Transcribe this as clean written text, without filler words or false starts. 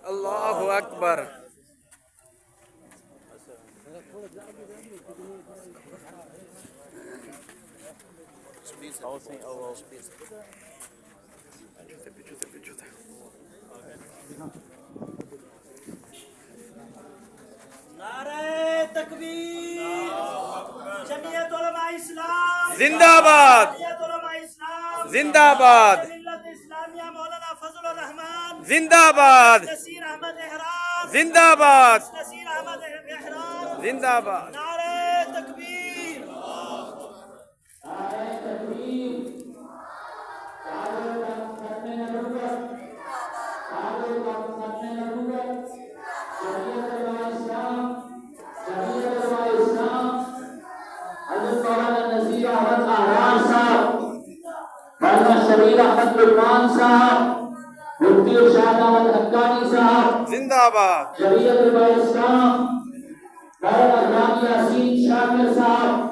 اللہ اکبر. نعرہ تکبیر. جمعیت علماء اسلام زندہ باد. جمعیت علماء اسلام زندہ باد. ملت اسلامیہ مولانا فضل الرحمان زندہ باد. نصیر احمد احرار زندہ باد. نصیر احمد احرار. زندہ باد. نعرہ تکبیر. شبیر احمد قربان صاحب، مفتی ارشاد احمد حقانی صاحب، زندہ باد. شریعت علماء اسلام مولانا غلام یاسین شاکر صاحب،